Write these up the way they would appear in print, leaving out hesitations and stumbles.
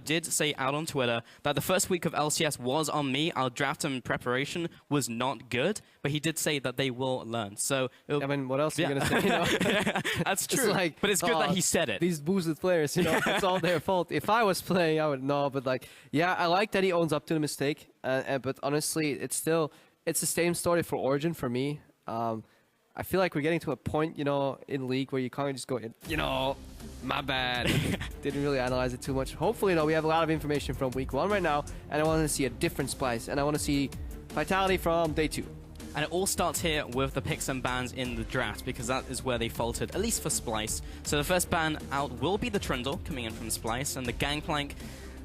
did say out on Twitter that the first week of LCS was on me. Our draft and preparation was not good, but he did say that they will learn. So I mean, what else are you gonna say? You know? That's true. Like, but it's good that he said it. These boosted players, you know, it's all their fault. If I was playing, I would know. But like, yeah, I like that he owns up to the mistake. But honestly, it's the same story for Origin for me. I feel like we're getting to a point, you know, in League where you can't just go, you know, my bad. Didn't really analyze it too much. Hopefully, you know, we have a lot of information from week 1 right now, and I want to see a different Splyce, and I want to see Vitality from day 2. And it all starts here with the picks and bans in the draft, because that is where they faltered, at least for Splyce. So the first ban out will be the Trundle, coming in from Splyce, and the Gangplank.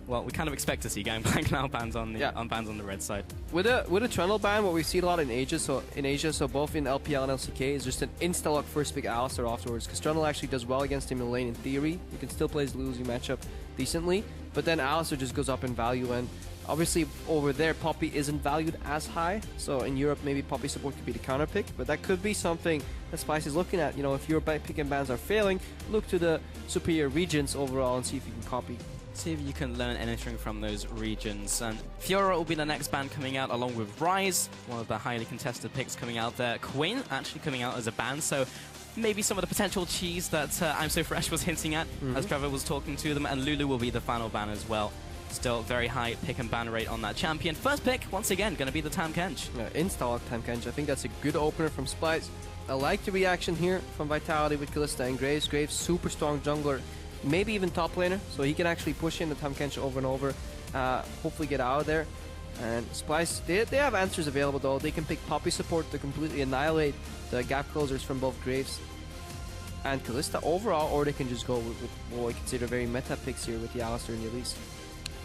Well, we kind of expect to see Gangplank now bans on the red side. With a Trundle ban, what we see a lot in Asia, so both in LPL and LCK, is just an insta-lock first pick Alistar afterwards, because Trundle actually does well against him in lane in theory. You can still play his losing matchup decently, but then Alistar just goes up in value, and obviously over there Poppy isn't valued as high, so in Europe maybe Poppy support could be the counter pick, but that could be something that Splyce is looking at. You know, if your pick and bans are failing, look to the superior regions overall and see if you can copy. See if you can learn anything from those regions. And Fiora will be the next ban coming out, along with Ryze, one of the highly contested picks coming out there. Quinn actually coming out as a ban, so maybe some of the potential cheese that I'm So Fresh was hinting at as Trevor was talking to them. And Lulu will be the final ban as well. Still very high pick and ban rate on that champion. First pick, once again, going to be the Tahm Kench. Insta-lock Tahm Kench. I think that's a good opener from Splyce. I like the reaction here from Vitality with Kalista and Graves. Graves, super strong jungler. Maybe even top laner, so he can actually push in the Tahm Kench over and over, hopefully get out of there. And Splyce, they have answers available though. They can pick Poppy support to completely annihilate the gap closers from both Graves and Kalista overall, or they can just go with what I consider very meta picks here with the Alistar and the Elise.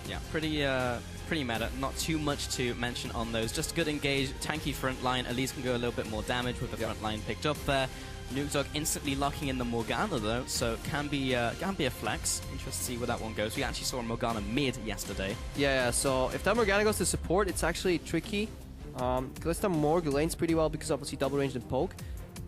Yeah, pretty meta. Not too much to mention on those. Just good engage, tanky front line. Elise can go a little bit more damage with the front line picked up there. Nukezog instantly locking in the Morgana though, so can be a flex. Interested to see where that one goes. We actually saw a Morgana mid yesterday. Yeah, so if that Morgana goes to support, it's actually tricky. Kalista Morg lanes pretty well because obviously double range and poke,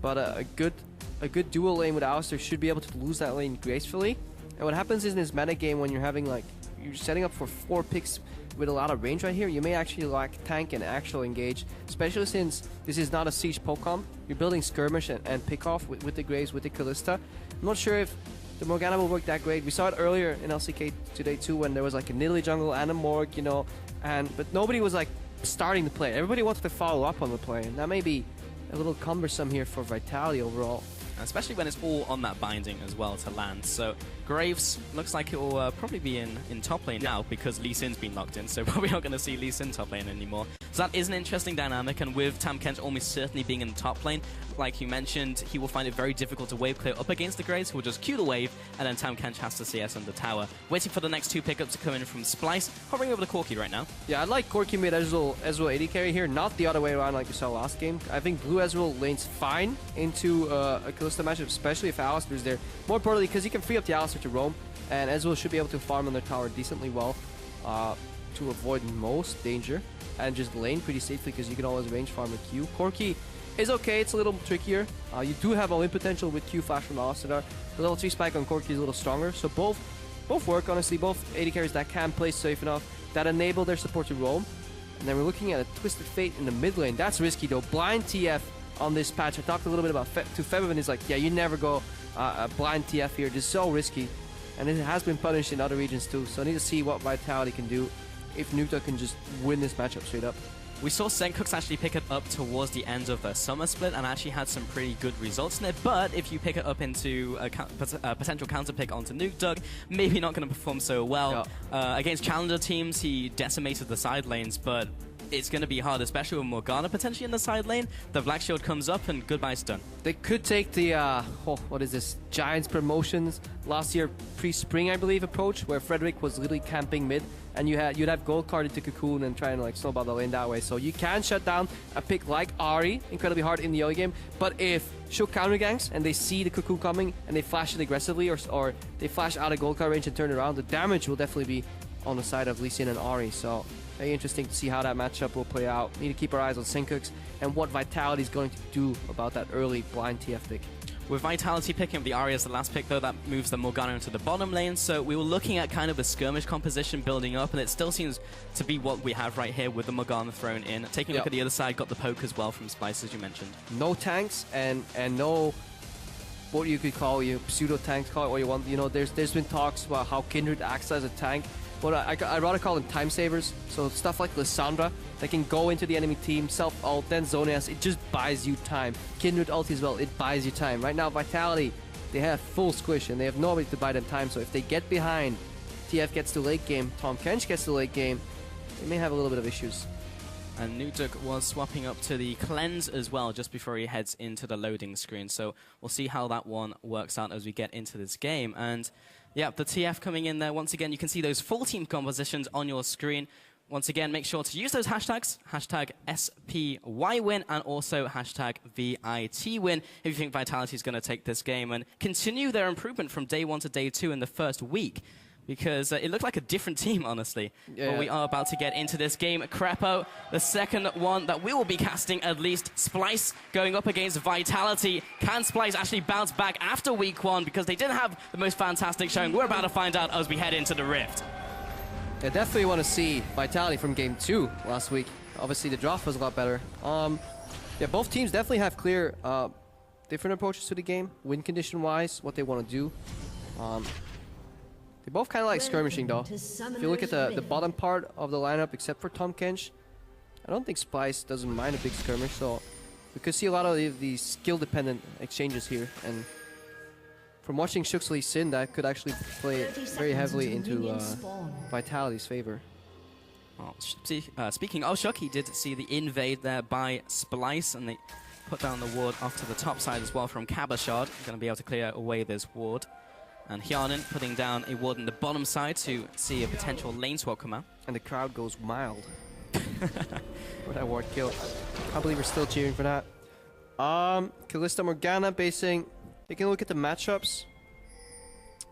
but a good dual lane with Alistar should be able to lose that lane gracefully. And what happens is in this meta game, when you're having like, you're setting up for 4 picks with a lot of range right here, you may actually lack tank and actual engage, especially since this is not a siege poke comp. You're building skirmish and pick off with the Graves, with the Kalista. I'm not sure if the Morgana will work that great. We saw it earlier in LCK today too, when there was like a Nidalee jungle and a Morg, you know, but nobody was like starting the play. Everybody wanted to follow up on the play, and that may be a little cumbersome here for Vitality overall. Especially when it's all on that binding as well to land. So Graves looks like it will probably be in top lane now, because Lee Sin's been locked in, so probably not going to see Lee Sin top lane anymore. So that is an interesting dynamic, and with Tahm Kench almost certainly being in the top lane, like you mentioned, he will find it very difficult to wave clear up against the Graves, who will just Q the wave, and then Tahm Kench has to CS on the tower. Waiting for the next 2 pickups to come in from Splyce. Hovering over the Corki right now. Yeah, I like Corki mid Ezreal AD carry here, not the other way around like we saw last game. I think blue Ezreal lanes fine into a Kalista matchup, especially if Alistar's there. More importantly, because he can free up the Alistar to roam, and Ezreal should be able to farm on their tower decently well to avoid most danger, and just lane pretty safely because you can always range farm with Q. Corki is okay, it's a little trickier. You do have all-in potential with Q flash from Alistar. The level 3 spike on Corki is a little stronger, so both work honestly. Both AD carries that can play safe enough, that enable their support to roam. And then we're looking at a Twisted Fate in the mid lane. That's risky though. Blind TF on this patch. I talked a little bit about to Feb, and he's like, yeah, you never go a blind TF here. This is so risky, and it has been punished in other regions too. So I need to see what Vitality can do if Nukeduck can just win this matchup straight up. We saw Sencooks actually pick it up towards the end of the summer split and actually had some pretty good results in it, but if you pick it up into a potential counter pick onto Nukeduck, maybe not going to perform so well. Yeah. Against challenger teams, he decimated the side lanes, but it's going to be hard, especially with Morgana potentially in the side lane. The Black Shield comes up and goodbye's done. They could take the, what is this, Giants promotions last year pre-spring, I believe, approach, where Frederick was literally camping mid, and you'd have gold card into Cocoon and try and like snowball the lane that way. So you can shut down a pick like Ahri incredibly hard in the early game, but if Shook counter ganks and they see the Cocoon coming and they flash it aggressively, or they flash out of gold card range and turn it around, the damage will definitely be on the side of Lee Sin and Ahri. So very interesting to see how that matchup will play out. Need to keep our eyes on Sencooks and what Vitality is going to do about that early blind TF pick. With Vitality picking up the Arya as the last pick, though, that moves the Morgana into the bottom lane. So we were looking at kind of a skirmish composition building up, and it still seems to be what we have right here with the Morgana thrown in. Taking a look at the other side, got the poke as well from Splyce, as you mentioned. No tanks and no what you could call pseudo tanks, call it what you want. You know, there's been talks about how Kindred acts as a tank, but I'd rather call them time savers. So stuff like Lissandra that can go into the enemy team, self-ult, then Zonias, it just buys you time. Kindred ult as well, it buys you time. Right now, Vitality, they have full squish and they have nobody to buy them time, so if they get behind, TF gets to late game, Tahm Kench gets to late game, they may have a little bit of issues. And Nukeduck was swapping up to the cleanse as well just before he heads into the loading screen. So we'll see how that one works out as we get into this game. And yeah, the TF coming in there. Once again, you can see those full team compositions on your screen. Once again, make sure to use those hashtags, hashtag SPYWin and also hashtag VITWin if you think Vitality is going to take this game and continue their improvement from day 1 to day 2 in the first week. Because it looked like a different team, honestly. Yeah. But we are about to get into this game. Krepo, the second one that we will be casting at least. Splyce going up against Vitality. Can Splyce actually bounce back after week 1? Because they didn't have the most fantastic showing. We're about to find out as we head into the Rift. I definitely want to see Vitality from game 2 last week. Obviously, the draft was a lot better. Yeah, both teams definitely have clear, different approaches to the game, win condition-wise, what they want to do. They both kind of like skirmishing, though. If you look at the bottom part of the lineup, except for Tahm Kench, I don't think Splyce doesn't mind a big skirmish, so we could see a lot of these skill-dependent exchanges here. And from watching Shook's Lee Sin, that could actually play very heavily into Vitality's favor. Well, speaking of Shook, he did see the invade there by Splyce, and they put down the ward off to the top side as well from Cabochard. Going to be able to clear away this ward. And Hjarnan putting down a ward in the bottom side to see a potential lane swap come out. And the crowd goes wild for that ward kill. I believe we're still cheering for that. Kalista Morgana basing. Taking a look at the matchups.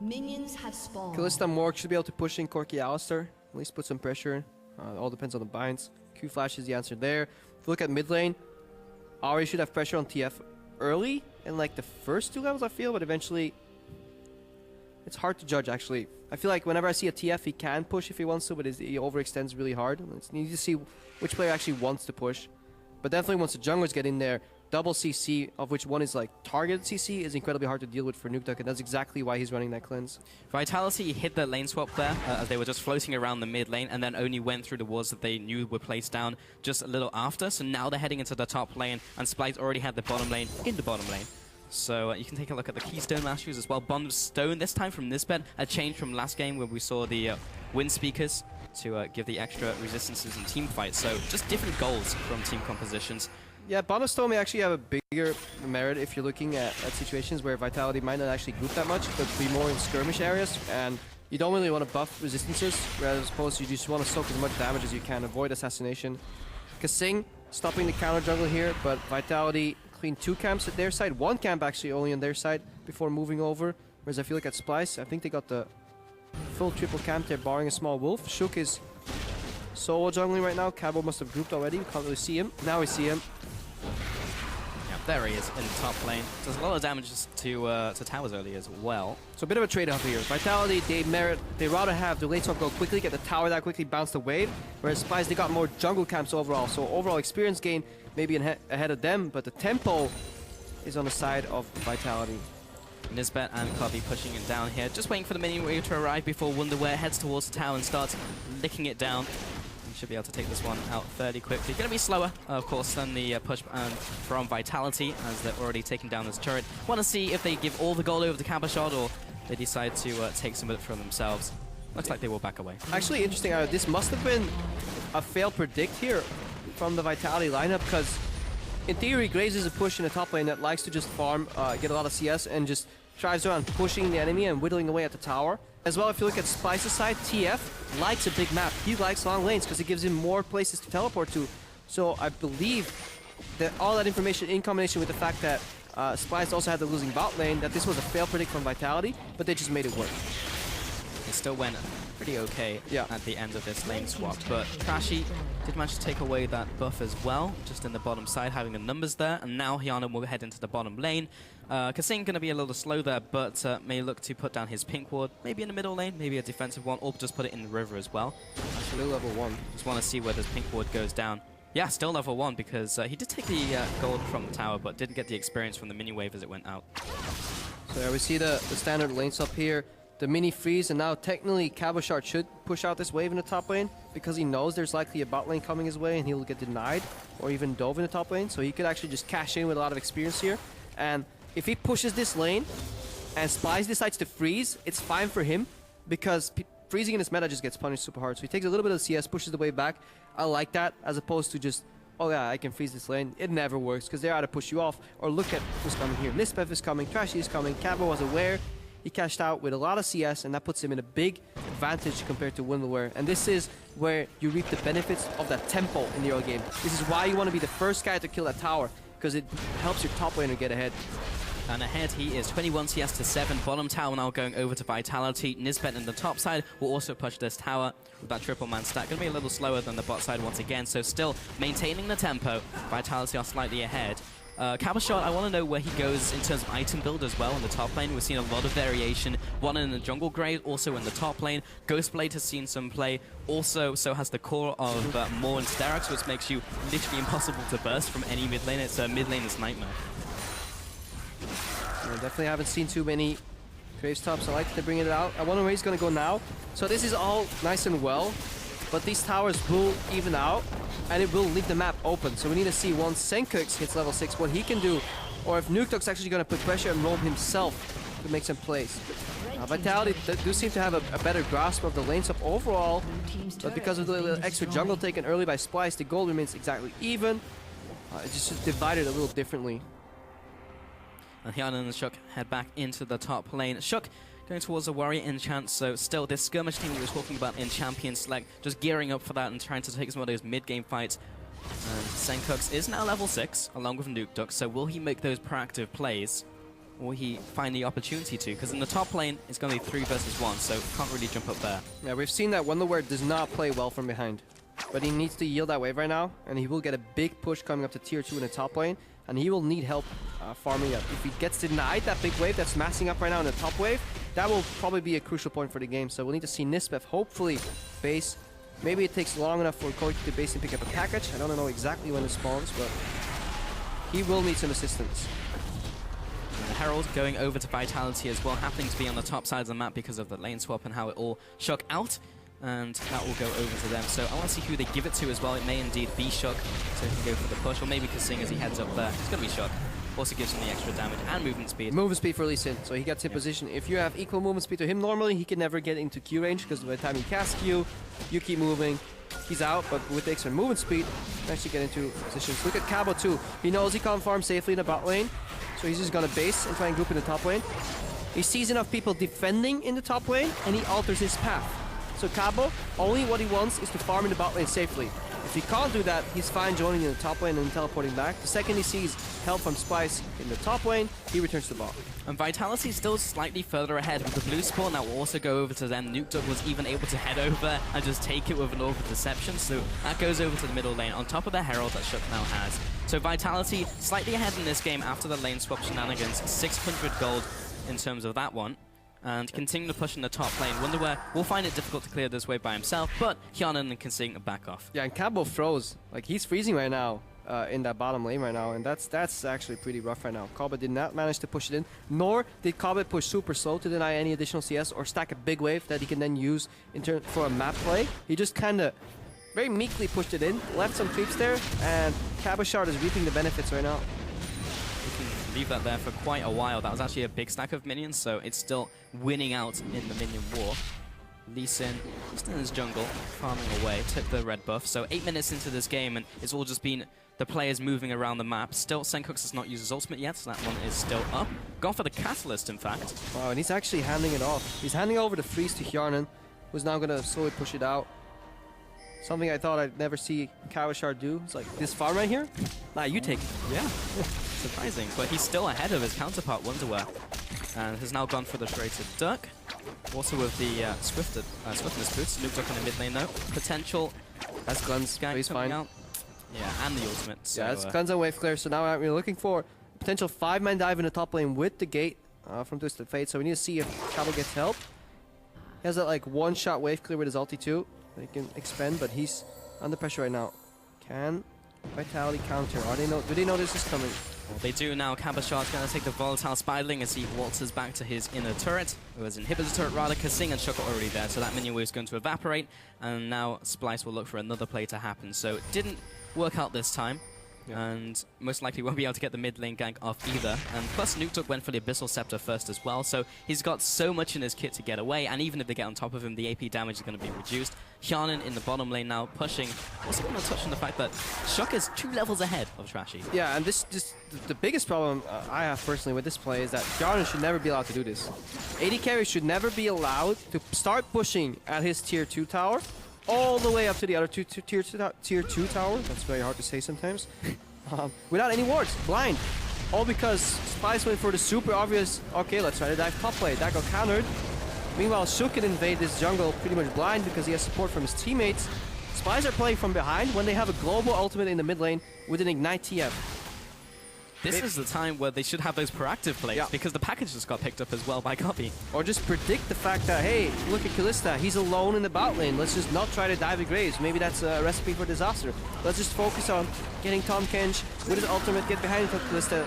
Minions have spawned. Kalista Morg should be able to push in Corki Alistar. At least put some pressure. It all depends on the binds. Q-Flash is the answer there. If you look at mid lane, Ahri should have pressure on TF early in like the first 2 levels, I feel, but eventually it's hard to judge, actually. I feel like whenever I see a TF, he can push if he wants to, but he overextends really hard. It's need to see which player actually wants to push. But definitely once the junglers get in there, double CC, of which one is like targeted CC, is incredibly hard to deal with for Nukeduck, and that's exactly why he's running that cleanse. Vitality hit the lane swap there as they were just floating around the mid lane and then only went through the wards that they knew were placed down just a little after. So now they're heading into the top lane, and Splyce already had the bottom lane in the bottom lane. So you can take a look at the Keystone Masteries as well. Bond of Stone this time from Nisbet, a change from last game where we saw the wind speakers to give the extra resistances in team fights. So just different goals from team compositions. Yeah, Bond of Stone may actually have a bigger merit if you're looking at situations where Vitality might not actually group that much, but be more in skirmish areas, and you don't really want to buff resistances, whereas opposed to you just want to soak as much damage as you can, avoid assassination. Kasing stopping the counter jungle here, but Vitality clean 2 camps at their side, 1 camp actually only on their side before moving over, whereas I feel like at Splyce, I think they got the full triple camp there, barring a small wolf. Shook is solo jungling right now. Cabo must have grouped already, we can't really see him. Now we see him. Yeah, there he is in the top lane. Does a lot of damage to towers early as well. So a bit of a trade-off here. Vitality, they rather have the lane swap go quickly, get the tower that quickly, bounce the wave, whereas Splyce, they got more jungle camps overall. So overall experience gain maybe ahead of them, but the tempo is on the side of Vitality. Nisbet and Cubby pushing it down here, just waiting for the minion wave to arrive before Wonderwear heads towards the tower and starts licking it down. Should be able to take this one out fairly quickly. Going to be slower, of course, than the push from Vitality, as they're already taking down this turret. Want to see if they give all the gold over to Cabochard, or they decide to take some of it for themselves. Looks like they will back away. Actually, interesting. This must have been a failed predict here from the Vitality lineup, because in theory, Graves is a push in the top lane that likes to just farm, get a lot of CS, and just tries around pushing the enemy and whittling away at the tower. As well, if you look at Splyce's side, TF likes a big map. He likes long lanes because it gives him more places to teleport to. So I believe that all that information in combination with the fact that Splyce also had the losing bot lane, that this was a fail predict from Vitality, but they just made it work. They still went pretty okay Yeah. at the end of this lane swap. But Trashy did manage to take away that buff as well, just in the bottom side, having the numbers there. And now Hjarnan will head into the bottom lane. Kasing going to be a little slow there, but may look to put down his pink ward, maybe in the middle lane, maybe a defensive one, or just put it in the river as well. Actually, level 1. Just want to see where this pink ward goes down. Yeah, still level 1 because he did take the gold from the tower, but didn't get the experience from the mini wave as it went out. So yeah, we see the standard lanes up here. The mini freeze, and now technically Cabochard should push out this wave in the top lane because he knows there's likely a bot lane coming his way and he'll get denied or even dove in the top lane. So he could actually just cash in with a lot of experience here. And if he pushes this lane and Splyce decides to freeze, it's fine for him because freezing in this meta just gets punished super hard. So he takes a little bit of CS, pushes the wave back. I like that as opposed to just, oh yeah, I can freeze this lane. It never works because they're either push you off or look at who's coming here. Nispeth is coming, Trashy is coming, Cabo was aware. He cashed out with a lot of CS, and that puts him in a big advantage compared to Windleware. And this is where you reap the benefits of that tempo in the early game. This is why you want to be the first guy to kill that tower, because it helps your top laner get ahead. And ahead he is 21 CS to 7. Bottom tower now going over to Vitality. Nisbet in the top side will also push this tower with that triple man stack. Going to be a little slower than the bot side once again, so still maintaining the tempo. Vitality are slightly ahead. Cabochard, I want to know where he goes in terms of item build as well in the top lane. We've seen a lot of variation. One in the jungle grade, also in the top lane. Ghostblade has seen some play. Also, so has the core of Maw and Sterak's, which makes you literally impossible to burst from any mid lane. It's a mid laner's nightmare. Yeah, definitely haven't seen too many Graves tops. I like that they're bringing it out. I wonder where he's going to go now. So this is all nice and well, but these towers will even out, and it will leave the map open. So we need to see once Senkux hits level 6 what he can do, or if Nuketo's actually going to put pressure and roam himself to make some plays. Vitality do seem to have a better grasp of the lanes up overall, but because of the extra jungle taken early by Splyce, the gold remains exactly even. It's just divided a little differently. And Hjarnan and Shook head back into the top lane. Shook going towards a warrior enchant, so still this skirmish team we were talking about in Champion Select, just gearing up for that and trying to take some of those mid-game fights. And Senkux is now level 6, along with Nukeduck, so will he make those proactive plays? Or will he find the opportunity to? Because in the top lane, it's going to be 3 versus 1, so can't really jump up there. Yeah, we've seen that Wonderware does not play well from behind. But he needs to yield that wave right now, and he will get a big push coming up to tier 2 in the top lane, and he will need help farming up. If he gets denied that big wave that's massing up right now in the top wave, that will probably be a crucial point for the game. So we'll need to see Nispeth hopefully base. Maybe it takes long enough for Koiki to base and pick up a package. I don't know exactly when it spawns, but he will need some assistance. And the Herald going over to Vitality as well, happening to be on the top side of the map because of the lane swap and how it all shook out. And that will go over to them. So I want to see who they give it to as well. It may indeed be Shook, so he can go for the push, or maybe Kasing as he heads up there. It's going to be Shook. Also gives him the extra damage and movement speed. Movement speed for Lee Sin, so he gets in position. If you have equal movement speed to him normally, he can never get into Q range, because by the time he casts Q, you keep moving, he's out, but with the extra movement speed, you can actually get into positions. Look at Cabo too. He knows he can't farm safely in the bot lane, so he's just gonna base and try and group in the top lane. He sees enough people defending in the top lane, and he alters his path. So Cabo, only what he wants is to farm in the bot lane safely. If he can't do that, he's fine joining in the top lane and teleporting back. The second he sees help from Splyce in the top lane, he returns to the bot. And Vitality is still slightly further ahead with the blue spawn that will also go over to them. Nukeduck was even able to head over and just take it with an Orb of Deception, so that goes over to the middle lane on top of the Herald that Shook now has. So Vitality slightly ahead in this game after the lane swap shenanigans, 600 gold in terms of that one. And continue to push in the top lane. Wonderware will find it difficult to clear this wave by himself, but Hjarnan and Kasing back off. Yeah, and Cabo froze. Like, he's freezing right now in that bottom lane right now, and that's actually pretty rough right now. Cobbett did not manage to push it in, nor did Cobbett push super slow to deny any additional CS or stack a big wave that he can then use for a map play. He just kind of very meekly pushed it in, left some creeps there, and Cabochard is reaping the benefits right now. Leave that there for quite a while. That was actually a big stack of minions, so it's still winning out in the minion war. Lee Sin, just in his jungle, farming away, took the red buff. So 8 minutes into this game, and it's all just been the players moving around the map. Still, Senkux has not used his ultimate yet, so that one is still up. Gone for the Catalyst, in fact. Wow, and he's actually handing it off. He's handing over the freeze to Hjarnan, who's now going to slowly push it out. Something I thought I'd never see Cabochard do. It's like, this farm right here? Nah, you take it. Yeah. Surprising, but he's still ahead of his counterpart, Wonderware. and has now gone for the Serrated Duck. Also with the Swiftness boots. Nukeduck in the mid lane though. Potential. That's Glenn's. Gank He's fine. coming out. Yeah, and the ultimate. So, Yeah, it's Glenn's on wave clear. So now we're looking for potential 5-man dive in the top lane with the gate from Twisted Fate. So we need to see if Cabo gets help. He has that like one-shot wave clear with his ulti too. He can expend, but he's under pressure right now. Can Vitality counter? Do they know this is coming? Well, they do now. Cabashot's going to take the Volatile Spiderling as he waltzes back to his inner turret. It was inhibitor turret rather. Kasing and Shook are already there, so that minion wave is going to evaporate. And now Splyce will look for another play to happen. So it didn't work out this time. Yeah. And most likely won't be able to get the mid lane gank off either. And plus Nukeduck went for the Abyssal Scepter first as well, so he's got so much in his kit to get away, and even if they get on top of him, the AP damage is going to be reduced. Hjarnan in the bottom lane now pushing. Also want to touch on the fact that Shook is 2 levels ahead of Trashy. Yeah, and the biggest problem I have personally with this play is that Hjarnan should never be allowed to do this. AD carry should never be allowed to start pushing at his tier 2 tower all the way up to the other tier 2 tower. That's very hard to say sometimes. Without any wards, blind. All because Splyce went for the super obvious, okay, let's try to dive top play. That got countered. Meanwhile, Shook can invade this jungle pretty much blind because he has support from his teammates. Splyce are playing from behind when they have a global ultimate in the mid lane with an Ignite TF. This is the time where they should have those proactive plays, Yeah. because the package just got picked up as well by Copy. Or just predict the fact that, hey, look at Kalista, he's alone in the bot lane. Let's just not try to dive at Graves. Maybe that's a recipe for disaster. Let's just focus on getting Tahm Kench with his ultimate, get behind Kalista.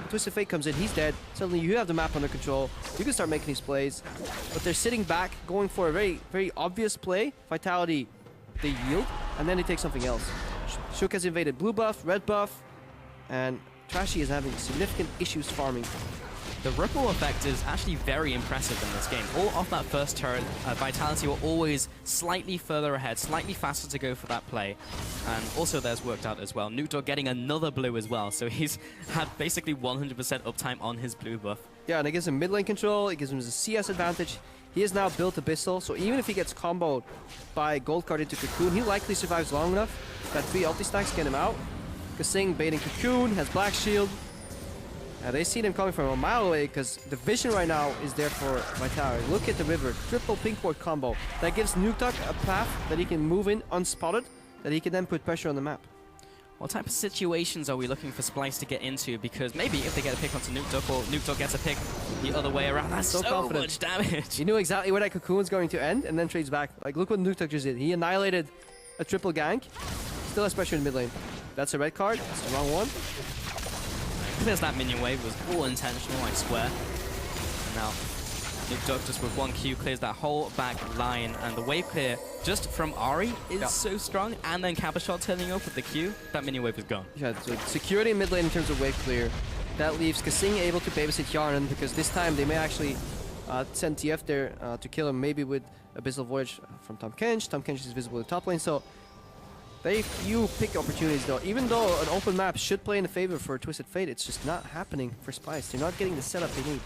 Twisted Fate comes in, he's dead. Suddenly you have the map under control. You can start making these plays. But they're sitting back, going for a very, very obvious play. Vitality, they yield, and then they take something else. Shook has invaded blue buff, red buff, and Trashy is having significant issues farming. The ripple effect is actually very impressive in this game. All off that first turret, Vitality were always slightly further ahead, slightly faster to go for that play. And also theirs worked out as well. Nukeduck getting another blue as well, so he's had basically 100% uptime on his blue buff. Yeah, and it gives him mid lane control, it gives him the CS advantage. He has now built Abyssal, so even if he gets comboed by Gold Card into Cocoon, he likely survives long enough that 3 ulti stacks get him out. Kasing baiting Cocoon, has Black Shield. They see them coming from a mile away because the vision right now is there for Vitality. Look at the river, triple pink ward combo. That gives Nukeduck a path that he can move in unspotted, that he can then put pressure on the map. What type of situations are we looking for Splyce to get into? Because maybe if they get a pick onto Nukeduck, or Nukeduck gets a pick the other way around, that's so confident. much damage. He knew exactly where that Cocoon's going to end and then trades back. Like, look what Nukeduck just did. He annihilated a triple gank, still has pressure in mid lane. That's a red card, that's the wrong one. Clears that minion wave, was all intentional, I swear. And now Nukeduck just with 1 Q clears that whole back line, and the wave clear just from Ahri is so strong, and then Cabashot turning up with the Q, that minion wave is gone. Yeah, so security in mid lane in terms of wave clear. That leaves Kasing able to babysit Hjarnan because this time they may actually send TF there to kill him, maybe with Abyssal Voyage from Tahm Kench. Tahm Kench is visible in top lane, so very few pick opportunities though. Even though an open map should play in the favor for Twisted Fate, it's just not happening for Splyce. They're not getting the setup they need.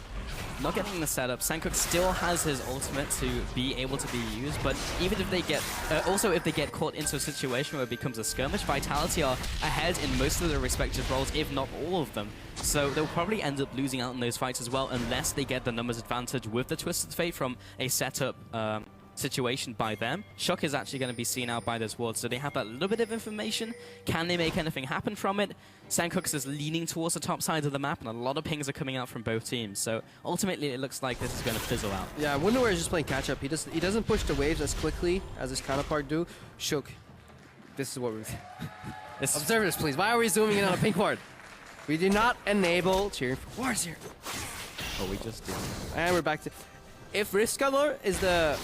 Not getting the setup. Sankuk still has his ultimate to be able to be used, but even if they get, also if they get caught into a situation where it becomes a skirmish, Vitality are ahead in most of their respective roles, if not all of them. So they'll probably end up losing out in those fights as well, unless they get the numbers advantage with the Twisted Fate from a setup situation by them. Shook is actually going to be seen out by this ward, so they have that little bit of information. Can they make anything happen from it? Sankooks is leaning towards the top side of the map, and a lot of pings are coming out from both teams. So ultimately, it looks like this is going to fizzle out. Yeah, Wunderwear is just playing catch up. He doesn't push the waves as quickly as his counterpart do. Shook, this is what we're. Observe this, please. Why are we zooming in on a pink ward? We do not enable cheering for wars here. Oh, we just did. And we're back to. If Rift Scuttler is the.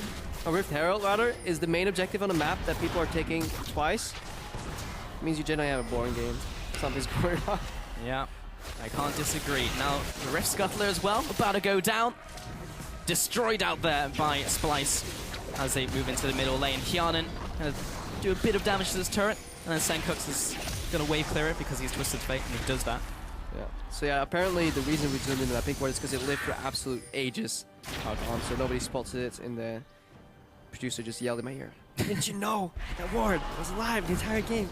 Or Rift Herald, rather, is the main objective on the map that people are taking twice, it means you generally have a boring game. Something's going on. Yeah, I can't disagree. Now, the Rift Scuttler as well, about to go down. Destroyed out there by Splyce as they move into the middle lane. Hjarnan going to do a bit of damage to this turret, and then Sankooks is going to wave clear it because he's Twisted Fate, and he does that. Yeah. So yeah, apparently the reason we zoomed into that pink ward is because it lived for absolute ages. So nobody spots it in the... Producer just yelled in my ear. Didn't you know that ward was alive the entire game?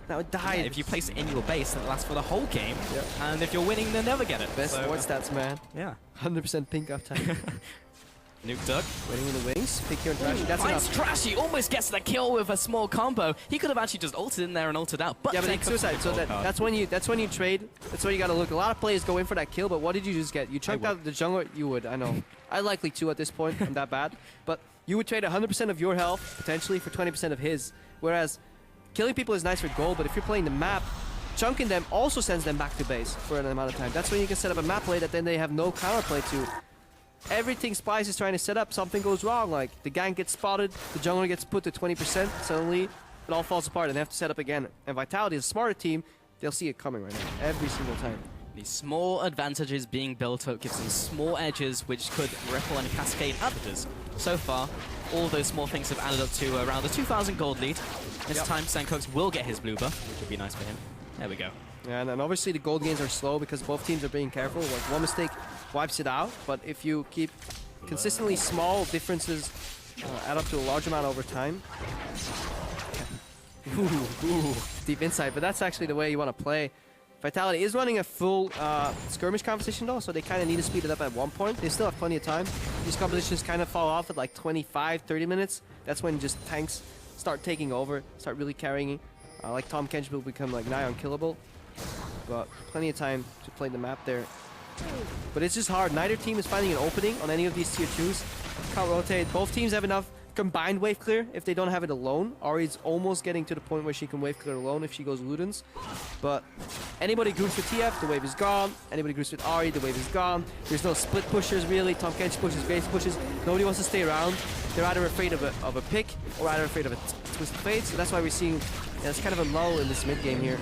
Now it died. If you place it in your base, then it lasts for the whole game. Yep. And if you're winning, they'll never get it. Best So, sports stats, man. Yeah. 100% pink uptime. Nuke Duck. Waiting in the wings. Pick here and Trashy. That's Finds enough. Trashy, almost gets the kill with a small combo. He could have actually just ulted in there and ulted out. But Yeah, but Senkox it's suicide. with So the gold card. that's when you trade. That's when you gotta look. A lot of players go in for that kill, but what did you just get? You chunked would. out the jungler. You would. I know. I likely too at this point. I'm that bad. But you would trade 100% of your health potentially for 20% of his. Whereas killing people is nice for gold, but if you're playing the map, chunking them also sends them back to base for an amount of time. That's when you can set up a map play that then they have no counterplay to. Everything Splyce is trying to set up, something goes wrong. Like the gank gets spotted, the jungler gets put to 20%, suddenly it all falls apart and they have to set up again. And Vitality is a smarter team, they'll see it coming right now, every single time. The small advantages being built up gives them small edges which could ripple and cascade averages. So far, all those small things have added up to around a 2,000 gold lead. This time, Senkox will get his blue buff, which would be nice for him. There we go. Yeah, and obviously the gold gains are slow because both teams are being careful. Like one mistake wipes it out, but if you keep consistently small differences add up to a large amount over time. Ooh, deep insight, but that's actually the way you want to play. Vitality is running a full skirmish composition though, so they kind of need to speed it up at one point. They still have plenty of time. These compositions kind of fall off at like 25, 30 minutes. That's when just tanks start taking over, start really carrying. Like Tahm Kench will become like nigh unkillable. But plenty of time to play the map there. But it's just hard. Neither team is finding an opening on any of these tier 2s. Can't rotate. Both teams have enough combined wave clear if they don't have it alone. Ahri's almost getting to the point where she can wave clear alone if she goes Ludens. But anybody groups with TF, the wave is gone. Anybody groups with Ahri, the wave is gone. There's no split pushers really. Tahm Kench pushes, Graves pushes. Nobody wants to stay around. They're either afraid of a pick or either afraid of a Twisted Fate. So that's why we're seeing it's kind of a lull in this mid game here.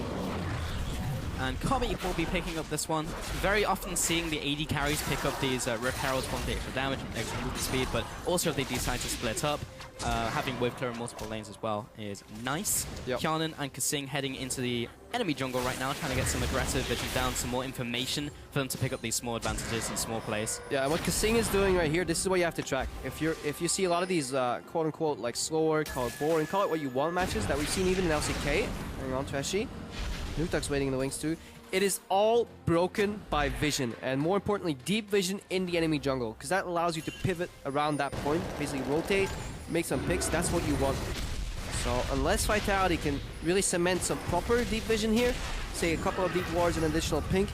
And Kobbe will be picking up this one. Very often seeing the AD carries pick up these Rip Heralds for the extra damage and extra movement speed, but also if they decide to split up, having wave clear in multiple lanes as well is nice. Yep. Kjarnan and Kasing heading into the enemy jungle right now, trying to get some aggressive vision down, some more information for them to pick up these small advantages and small plays. Yeah, and what Kasing is doing right here, this is what you have to track. If you see a lot of these quote-unquote like slower, call it boring, call it what you want matches that we've seen even in LCK. Hang on, Trashy. Nuke Duck's waiting in the wings too. It is all broken by vision, and more importantly, deep vision in the enemy jungle, because that allows you to pivot around that point, basically rotate, make some picks. That's what you want. So unless Vitality can really cement some proper deep vision here, say a couple of deep wards and additional pink,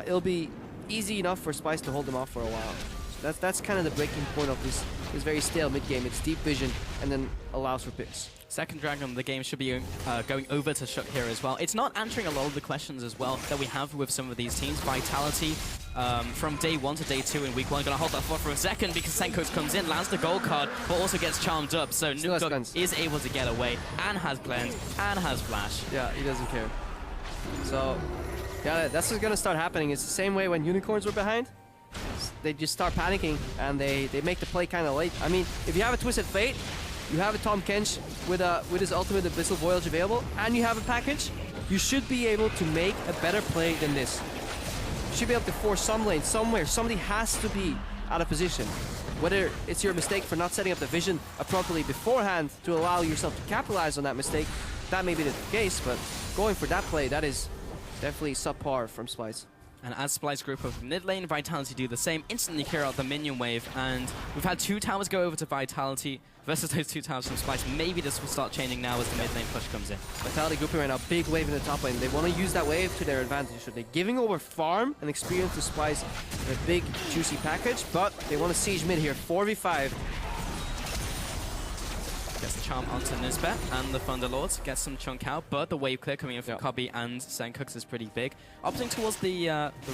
it'll be easy enough for Splyce to hold them off for a while. So that's kind of the breaking point of this very stale mid game. It's deep vision and then allows for picks. Second Dragon of the game should be going over to Shook here as well. It's not answering a lot of the questions as well that we have with some of these teams. Vitality from day 1 to day 2 in week 1. Gonna hold that thought for a second because Senkox comes in, lands the gold card, but also gets charmed up. So Nuke Duck is able to get away and has cleanse and has flash. Yeah, he doesn't care. So yeah, that's what's gonna start happening. It's the same way when Unicorns were behind. They just start panicking and they make the play kind of late. I mean, if you have a Twisted Fate, you have a Tahm Kench with his ultimate Abyssal Voyage available, and you have a package, you should be able to make a better play than this. You should be able to force some lane somewhere. Somebody has to be out of position. Whether it's your mistake for not setting up the vision appropriately beforehand to allow yourself to capitalize on that mistake, that may be the case, but going for that play, that is definitely subpar from Splyce. And as Splyce group of mid lane, Vitality do the same, instantly clear out the minion wave, and we've had 2 towers go over to Vitality versus those 2 towers from Splyce. Maybe this will start changing now as the mid lane push comes in. Vitality grouping right now, big wave in the top lane. They want to use that wave to their advantage. So they're giving over farm and experience to Splyce a big juicy package, but they want to siege mid here, 4v5. Gets the charm onto Nisbet and the Thunderlords, gets some chunk out, but the wave clear coming in from Kobbe and Senkox is pretty big. Opting towards the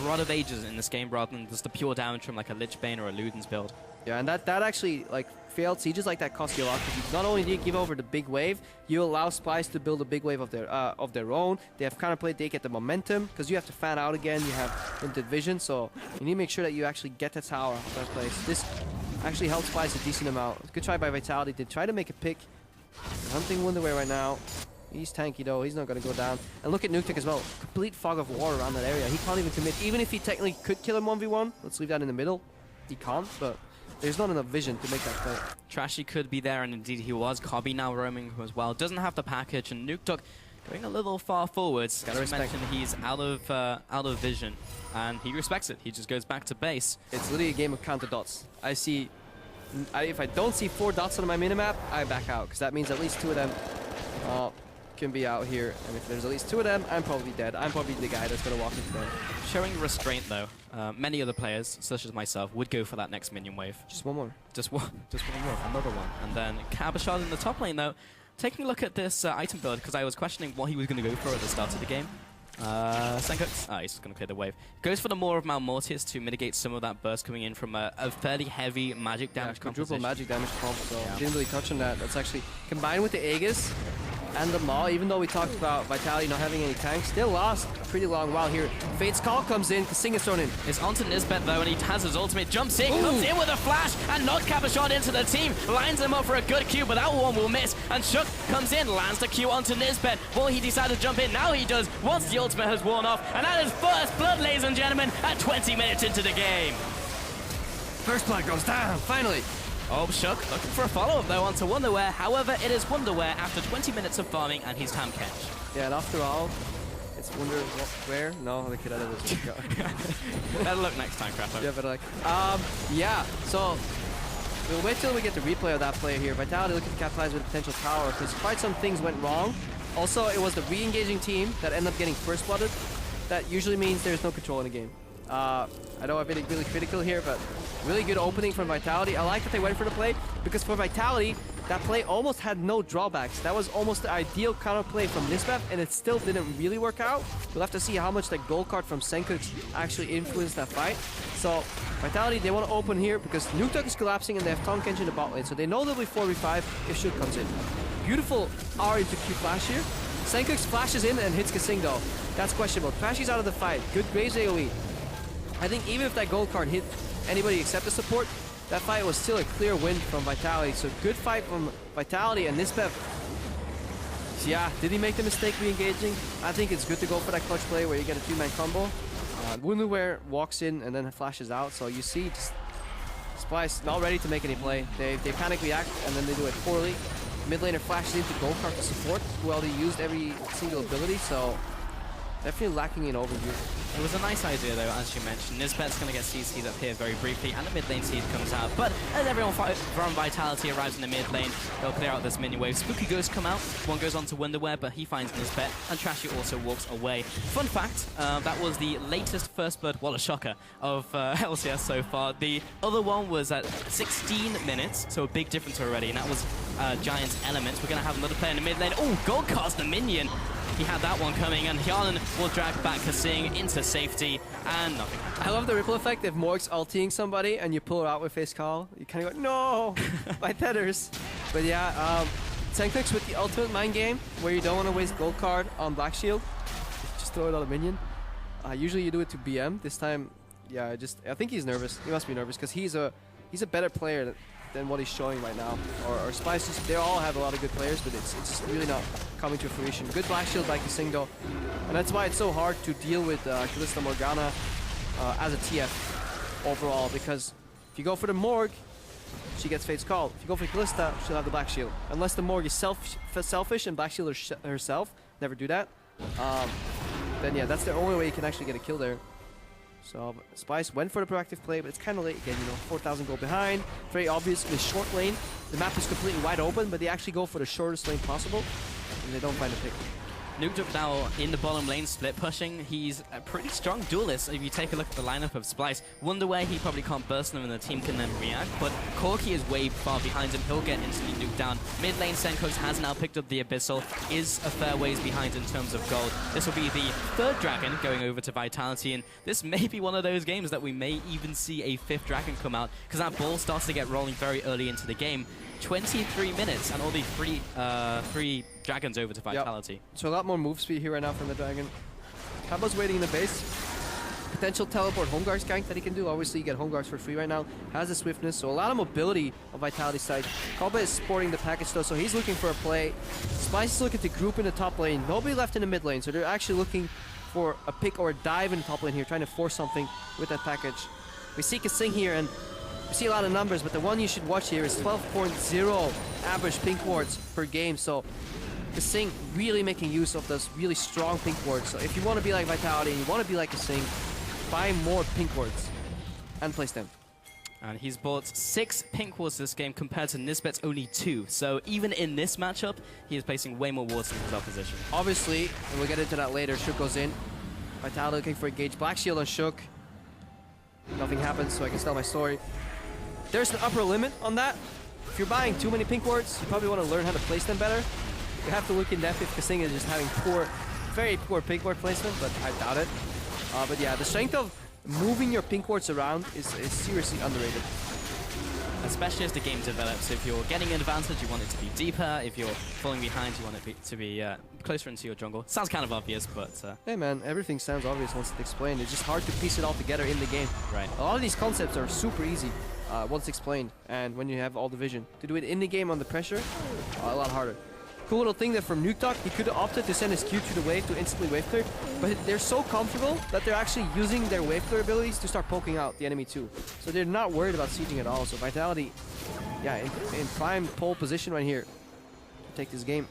Rod of Ages in this game rather than just the pure damage from like a Lich Bane or a Ludens build. Yeah, and that actually, like, failed sieges like that cost you a lot, because not only do you give over the big wave, you allow Splyce to build a big wave of their own. They have counterplay, they get the momentum, because you have to fan out again, you have limited vision, so you need to make sure that you actually get the tower in the first place. This actually helps Splyce a decent amount. Good try by Vitality. They try to make a pick. Hunting Wound away right now. He's tanky though, he's not going to go down. And look at Nuke Duck as well. Complete fog of war around that area. He can't even commit. Even if he technically could kill him 1v1, let's leave that in the middle. He can't, but there's not enough vision to make that play. Trashy could be there, and indeed he was. Kobbe now roaming as well. Doesn't have the package, and Nuke Duck Going a little far forwards. Gotta As I respect. mentioned, he's out of vision, and he respects it. He just goes back to base. It's literally a game of counter dots. I see, if I don't see 4 dots on my minimap, I back out, because that means at least 2 of them can be out here. And if there's at least 2 of them, I'm probably dead. I'm probably the guy that's gonna walk into them. Showing restraint, though. Many other players, such as myself, would go for that next minion wave. Just one more. Just one more, another one. And then Cabochard in the top lane, though. Taking a look at this item build, because I was questioning what he was going to go for at the start of the game. Senkux, he's just going to clear the wave. Goes for the Maw of Malmortius to mitigate some of that burst coming in from a fairly heavy magic damage Quadruple composition. magic damage comp, so Yeah. didn't really touch on that. That's actually combined with the Aegis and the Maw, even though we talked about Vitality not having any tanks, still lost a pretty long while here. Fate's Call comes in, Kasing is thrown in. It's onto Nisbet though, and he has his ultimate, jumps in, Ooh. comes in with a flash, and knocks Cabochard into the team, lines him up for a good Q, but that one will miss, and Shook comes in, lands the Q onto Nisbet. Will he decide to jump in? Now he does, once the ultimate has worn off, and that is first blood, ladies and gentlemen, at 20 minutes into the game. First blood goes down, finally. Oh, Shook looking for a follow-up though onto Wonderwear. However, it is Wonderwear after 20 minutes of farming, and he's Tam Kench. Yeah, and after all, it's wonder where? No, the kid out of this. Better look next time, Crafto. Yeah, but like, yeah, so we'll wait till we get the replay of that play here. Vitality looking to capitalize with potential power, because quite some things went wrong. Also, it was the re-engaging team that ended up getting first blooded. That usually means there's no control in the game. I know I've been really critical here, but really good opening from Vitality. I like that they went for the play, because for Vitality, that play almost had no drawbacks. That was almost the ideal counter play from Nisbet, and it still didn't really work out. We'll have to see how much that gold card from Senkux actually influenced that fight. So, Vitality, they want to open here, because Nuketook is collapsing, and they have Tahm Kench in the bot lane, so they know they'll be 4v5 if Shook comes in. Beautiful R into Q flash here. Senkux flashes in and hits Kasing though. That's questionable. Crashy's out of the fight. Good Graves AoE. I think even if that gold card hit anybody except the support, that fight was still a clear win from Vitality. So good fight from Vitality, and Nisbet. Yeah, did he make the mistake re-engaging? I think it's good to go for that clutch play where you get a 2-man combo. Wunderwear walks in and then flashes out. So you see just Splice not ready to make any play. They panic react and then they do it poorly. Mid laner flashes into gold card to support. Well, they used every single ability, so definitely lacking in overview. It was a nice idea though, as you mentioned. Nisbet's going to get CC'd up here very briefly, and the mid lane seed comes out. But as everyone from Vitality arrives in the mid lane, they'll clear out this minion wave. Spooky Ghosts come out, one goes on to Wonderwear, but he finds Nisbet, and Trashy also walks away. Fun fact, that was the latest First Blood, what a shocker, of LCS so far. The other one was at 16 minutes, so a big difference already, and that was Giant's Elements. We're going to have another player in the mid lane. Oh, Gold cast the minion. He had that one coming, and Hyalan will drag back Kasing into safety, and nothing. I love the ripple effect. If Morg's ulting somebody and you pull her out with face call, you kind of go, no, my tethers. But yeah, Senkux with the ultimate mind game, where you don't want to waste gold card on Black Shield, just throw it on a minion. Usually you do it to BM. This time, yeah, I think he's nervous. He must be nervous because he's a better player than what he's showing right now. Or Spice, they all have a lot of good players, but it's really not coming to fruition. Good Black Shield by Kasing though, and that's why it's so hard to deal with Kalista Morgana as a TF overall, because if you go for the Morg, she gets Fate's Call. If you go for Kalista, she'll have the Black Shield. Unless the Morg is selfish and Black Shield herself, never do that, then yeah, that's the only way you can actually get a kill there. So Spice went for the proactive play, but it's kind of late again, you know, 4,000 gold behind. Very obvious in the short lane. The map is completely wide open, but they actually go for the shortest lane possible, and they don't find a pick. Nuketook now in the bottom lane, split pushing. He's a pretty strong duelist if you take a look at the lineup of Splice. Wonderwear, he probably can't burst them and the team can then react, but Corki is way far behind him. He'll get instantly nuked down. Mid lane, Senkux has now picked up the Abyssal, is a fair ways behind in terms of gold. This will be the third dragon going over to Vitality, and this may be one of those games that we may even see a fifth dragon come out, because that ball starts to get rolling very early into the game. 23 minutes and only three dragons over to Vitality. Yep. So a lot more move speed here right now from the dragon. Kamba's waiting in the base. Potential teleport home guards gank that he can do. Obviously, you get home guards for free right now. Has the swiftness, so a lot of mobility on Vitality's side. Kamba is sporting the package though, so he's looking for a play. Spice is looking to group in the top lane. Nobody left in the mid lane, so they're actually looking for a pick or a dive in the top lane here, trying to force something with that package. We see Kasing here, and we see a lot of numbers, but the one you should watch here is 12.0 average pink wards per game. So Kasing really making use of those really strong pink wards. So if you want to be like Vitality and you want to be like Kasing, buy more pink wards and place them. And he's bought 6 pink wards this game compared to Nisbet's only 2. So even in this matchup, he is placing way more wards than his opposition. Obviously, and we'll get into that later, Shook goes in. Vitality looking for a gauge. Black Shield on Shook. Nothing happens, so I can tell my story. There's an upper limit on that. If you're buying too many pink wards, you probably want to learn how to place them better. You have to look in depth if Kasing is just having very poor pink ward placement, but I doubt it. But yeah, the strength of moving your pink wards around is seriously underrated. Especially as the game develops. If you're getting an advantage, you want it to be deeper. If you're falling behind, you want it to be closer into your jungle. Sounds kind of obvious, but... Hey man, everything sounds obvious once it's explained. It's just hard to piece it all together in the game. Right. A lot of these concepts are super easy once explained, and when you have all the vision. To do it in the game under pressure, a lot harder. Cool little thing that from Nukeduck, he could have opted to send his Q to the wave to instantly wave clear, but they're so comfortable that they're actually using their wave clear abilities to start poking out the enemy too. So they're not worried about sieging at all. So Vitality, yeah, in prime pole position right here to take this game.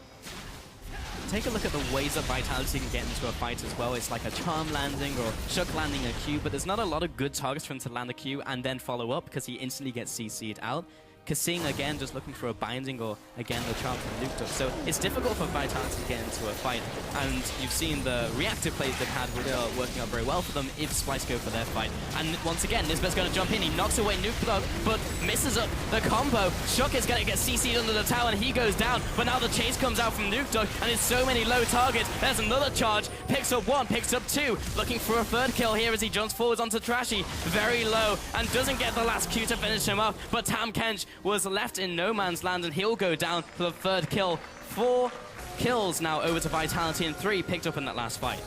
Take a look at the ways that Vitality can get into a fight as well. It's like a charm landing or Shook landing a Q, but there's not a lot of good targets for him to land a Q and then follow up because he instantly gets CC'd out. Kasing, again, just looking for a binding or, again, the charm from Nukeduck. So it's difficult for Vitality to get into a fight. And you've seen the reactive plays they've had, which are working out very well for them if Splyce go for their fight. And once again, Nisbet's going to jump in. He knocks away Nukeduck, but misses up the combo. Shook is going to get CC'd under the tower, and he goes down. But now the chase comes out from Nukeduck, and it's so many low targets. There's another charge. Picks up 1, picks up 2. Looking for a 3rd kill here as he jumps forwards onto Trashy. Very low, and doesn't get the last Q to finish him off. But Tahm Kench was left in no man's land, and he'll go down for the 3rd kill. 4 kills now over to Vitality, and 3 picked up in that last fight.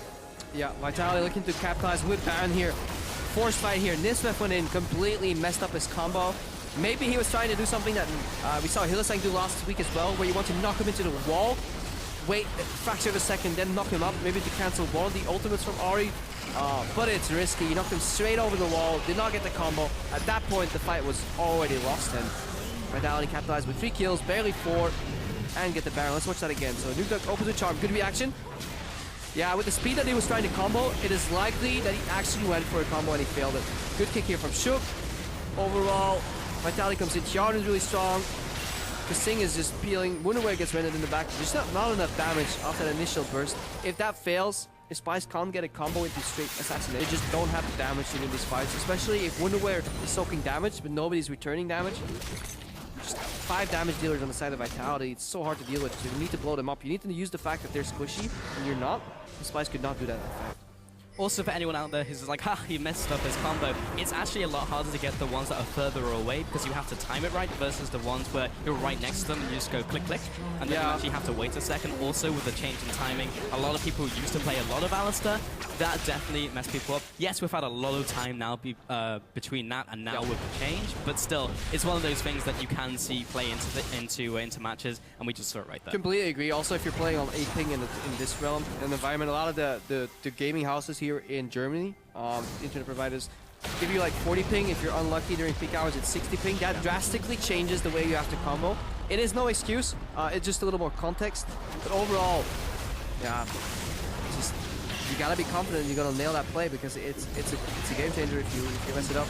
Yeah, Vitality looking to capitalize with Baron here. Forced fight here. Nisbet went in, completely messed up his combo. Maybe he was trying to do something that we saw Hylissang do last week as well, where you want to knock him into the wall, wait a fraction of a second, then knock him up, maybe to cancel one of the ultimates from Ahri. But it's risky. You knocked him straight over the wall, did not get the combo. At that point, the fight was already lost, and Vitality capitalized with 3 kills, barely 4, and get the Baron. Let's watch that again. So Nukeduck opens with charm. Good reaction. Yeah, with the speed that he was trying to combo, it is likely that he actually went for a combo and he failed it. Good kick here from Shook. Overall, Vitality comes in. Jarvan is really strong. Kasing is just peeling. Wunderwear gets rendered in the back. Just not enough damage after that initial burst. If that fails, if Splyce can't get a combo into straight assassination, they just don't have the damage to win these fights. Especially if Wunderwear is soaking damage, but nobody's returning damage. Just 5 damage dealers on the side of Vitality. It's so hard to deal with. So you need to blow them up. You need to use the fact that they're squishy, and you're not. Splyce could not do that in fact. Also, for anyone out there who's like, ha, he messed up his combo, it's actually a lot harder to get the ones that are further away because you have to time it right versus the ones where you're right next to them and you just go click, click, and then you actually have to wait a second. Also, with the change in timing, a lot of people who used to play a lot of Alistar, that definitely messed people up. Yes, we've had a lot of time now between that and now with the change, but still, it's one of those things that you can see play into matches, and we just saw it right there. Completely agree. Also, if you're playing on 8 ping in this realm and environment, a lot of the gaming houses here in Germany, internet providers, give you like 40 ping. If you're unlucky during peak hours, it's 60 ping. That drastically changes the way you have to combo. It is no excuse. It's just a little more context. But overall, yeah, just you gotta be confident you're gonna nail that play because it's a game changer if you mess it up.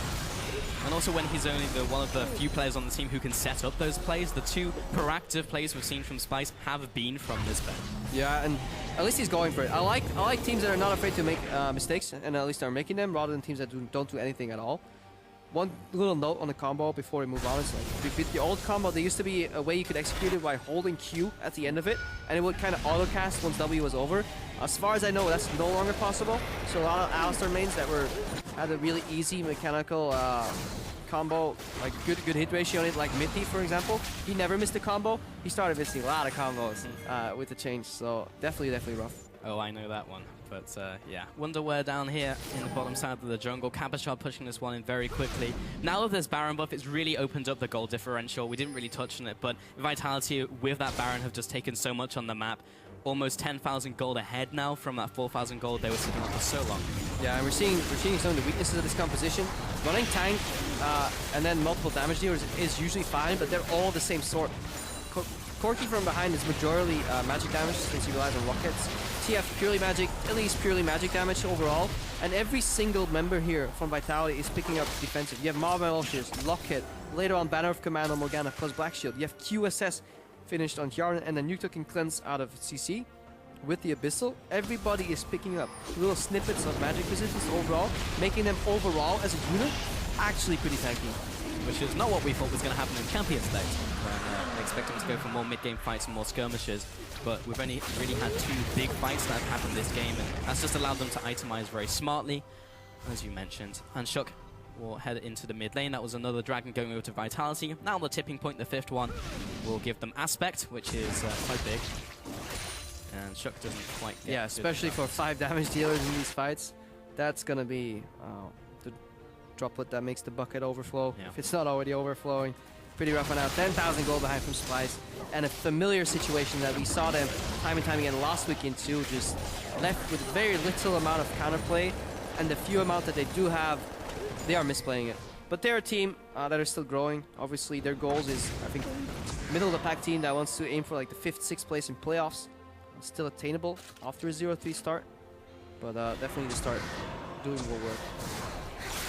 And also when he's only one of the few players on the team who can set up those plays, the 2 proactive plays we've seen from Splyce have been from this bet. Yeah, and at least he's going for it. I like teams that are not afraid to make mistakes and at least are making them rather than teams that don't do anything at all. One little note on the combo before we move on is like with the old combo, there used to be a way you could execute it by holding Q at the end of it, and it would kind of auto-cast once W was over. As far as I know, that's no longer possible. So a lot of Alistar mains that had a really easy mechanical combo, like good hit ratio on it, like Mithy, for example. He never missed a combo. He started missing a lot of combos with the change, so definitely rough. Oh, I know that one. But yeah, Wunderwear down here in the bottom side of the jungle. Cabochard pushing this one in very quickly. Now that there's Baron buff, it's really opened up the gold differential. We didn't really touch on it, but Vitality with that Baron have just taken so much on the map. Almost 10,000 gold ahead now from that 4,000 gold they were sitting on for so long. Yeah, and we're seeing some of the weaknesses of this composition. Running tank and then multiple damage dealers is usually fine, but they're all the same sort. Corki from behind is majority magic damage since he relies on rockets. TF purely magic, Elise purely magic damage overall. And every single member here from Vitality is picking up defensive. You have Mob Melchius, Lockhead, later on Banner of Command on Morgana plus Black Shield. You have QSS finished on Hjarnan, and then Nuketook can cleanse out of CC. With the Abyssal, everybody is picking up little snippets of magic resistance overall, making them overall as a unit actually pretty tanky. Which is not what we thought was going to happen in Champion State, when they expected them to go for more mid-game fights and more skirmishes. But we've only really had 2 big fights that have happened this game, and that's just allowed them to itemize very smartly, as you mentioned. And Shook will head into the mid lane. That was another Dragon going over to Vitality. Now the tipping point, the 5th one, will give them Aspect, which is quite big. And Shook doesn't quite get Yeah, especially for 5 damage dealers in these fights. That's gonna be the droplet that makes the bucket overflow. Yeah. If it's not already overflowing. Pretty rough one out. 10,000 gold behind from Splice. And a familiar situation that we saw them time and time again last weekend too. Just left with very little amount of counterplay. And the few amount that they do have, they are misplaying it. But they're a team that are still growing. Obviously, their goals is, I think, middle of the pack team that wants to aim for like the 5th, 6th place in playoffs. It's still attainable after a 0-3 start. But definitely to start doing more work.